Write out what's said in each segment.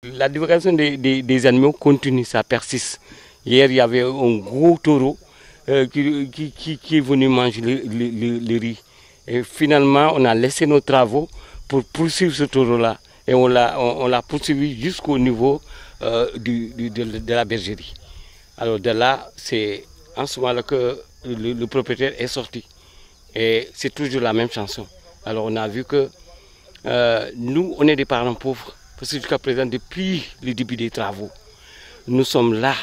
La divagation des animaux continue, ça persiste. Hier, il y avait un gros taureau qui est venu manger le riz. Et finalement, on a laissé nos travaux pour poursuivre ce taureau-là. Et on l'a poursuivi jusqu'au niveau de la bergerie. Alors de là, c'est en ce moment-là que le propriétaire est sorti. Et c'est toujours la même chanson. Alors on a vu que nous, on est des parents pauvres. Parce que jusqu'à présent, depuis le début des travaux, nous sommes là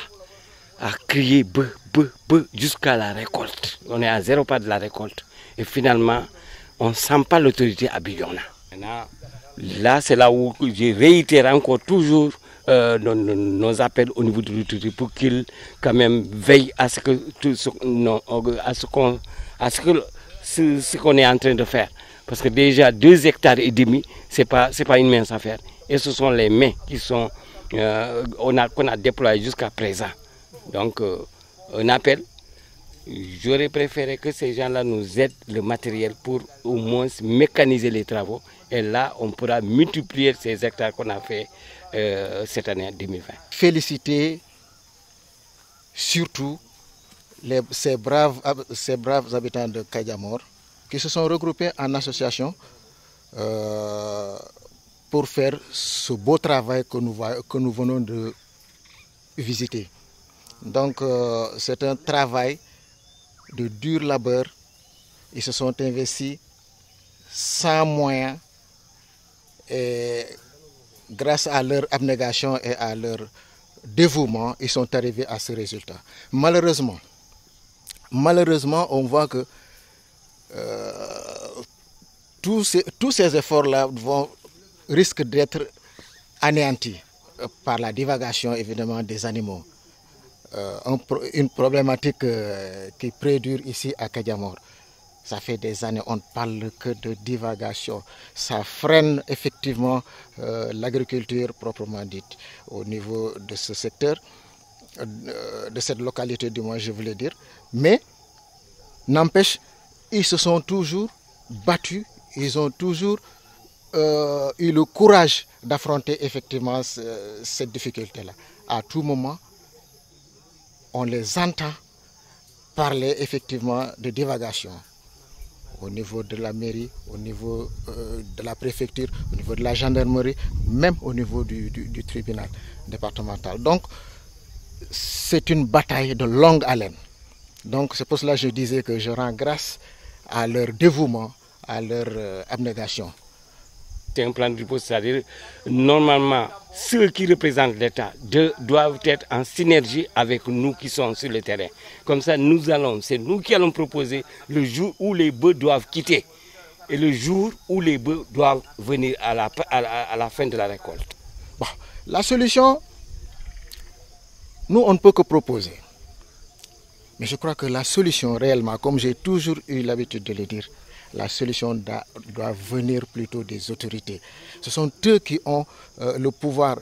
à crier beu, beu, beu jusqu'à la récolte. On est à 0 pas de la récolte. Et finalement, on ne sent pas l'autorité à Bignona. Là, c'est là où je réitère encore toujours nos appels au niveau de l'autorité pour qu'ils quand même veillent à ce que ce qu'on est en train de faire. Parce que déjà 2,5 hectares, ce n'est pas une mince affaire. Et ce sont les mains qu'on a déployées jusqu'à présent. Donc, un appel. J'aurais préféré que ces gens-là nous aident le matériel pour au moins mécaniser les travaux. Et là, on pourra multiplier ces hectares qu'on a fait cette année 2020. Féliciter surtout ces braves habitants de Kadiamor qui se sont regroupés en association pour faire ce beau travail que nous venons de visiter. Donc c'est un travail de dur labeur. Ils se sont investis sans moyens et grâce à leur abnégation et à leur dévouement, ils sont arrivés à ce résultat. Malheureusement, on voit que tous ces efforts-là risquent d'être anéantis par la divagation évidemment des animaux. Une problématique qui prédure ici à Kadiamor. Ça fait des années, on ne parle que de divagation. Ça freine effectivement l'agriculture proprement dite au niveau de ce secteur, de cette localité du moins je voulais dire. Mais n'empêche, ils se sont toujours battus, ils ont toujours eu le courage d'affronter effectivement cette difficulté-là. À tout moment, on les entend parler effectivement de divagation au niveau de la mairie, au niveau de la préfecture, au niveau de la gendarmerie, même au niveau du tribunal départemental. Donc, c'est une bataille de longue haleine. Donc, c'est pour cela que je disais que je rends grâce à leur dévouement, à leur abnégation. C'est un plan de riposte, c'est-à-dire normalement ceux qui représentent l'État doivent être en synergie avec nous qui sommes sur le terrain. Comme ça, c'est nous qui allons proposer le jour où les bœufs doivent quitter et le jour où les bœufs doivent venir à la fin de la récolte. Bon, la solution, nous on ne peut que proposer. Mais je crois que la solution réellement, comme j'ai toujours eu l'habitude de le dire, la solution doit venir plutôt des autorités. Ce sont eux qui ont le pouvoir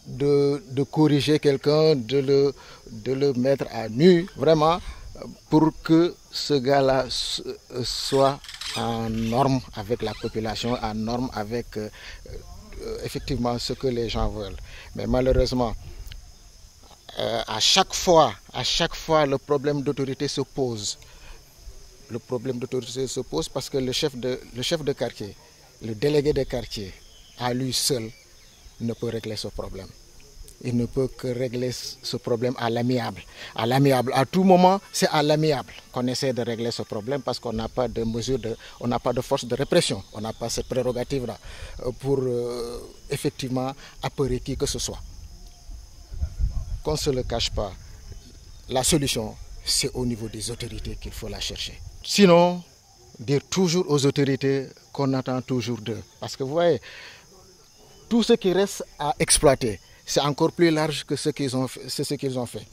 de corriger quelqu'un, de le mettre à nu, vraiment, pour que ce gars-là soit en norme avec la population, en norme avec effectivement ce que les gens veulent. Mais malheureusement, à chaque fois, le problème d'autorité se pose. Le problème d'autorité se pose parce que le chef de quartier, le délégué de quartier, à lui seul, ne peut régler ce problème. Il ne peut que régler ce problème à l'amiable. À l'amiable, à tout moment, c'est à l'amiable qu'on essaie de régler ce problème parce qu'on n'a pas de mesure, on n'a pas de force de répression. On n'a pas cette prérogative-là pour effectivement apeurer qui que ce soit. Qu'on ne se le cache pas, la solution, c'est au niveau des autorités qu'il faut la chercher. Sinon, dire toujours aux autorités qu'on attend toujours d'eux. Parce que vous voyez, tout ce qui reste à exploiter, c'est encore plus large que ce qu'ils ont fait.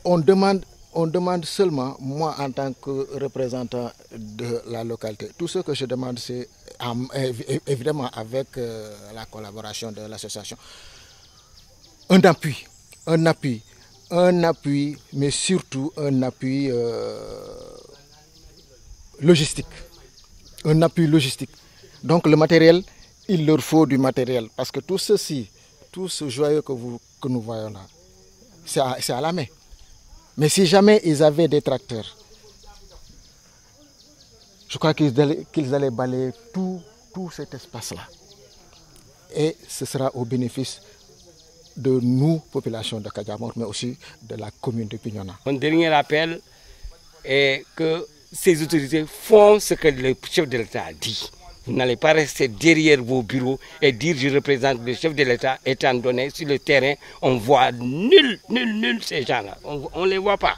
On demande seulement, moi en tant que représentant de la localité, tout ce que je demande, c'est évidemment avec la collaboration de l'association, un appui, mais surtout un appui logistique. un appui logistique. Donc le matériel, il leur faut du matériel. Parce que tout ceci, tout ce joyau que nous voyons là, c'est à la main. Mais si jamais ils avaient des tracteurs, je crois qu'ils allaient balayer tout cet espace-là. Et ce sera au bénéfice de nous, population de Kadiamor, mais aussi de la commune de Bignona. Mon dernier appel est que ces autorités font ce que le chef de l'État a dit. Vous n'allez pas rester derrière vos bureaux et dire je représente le chef de l'État, étant donné sur le terrain, on voit nul ces gens-là. On ne les voit pas.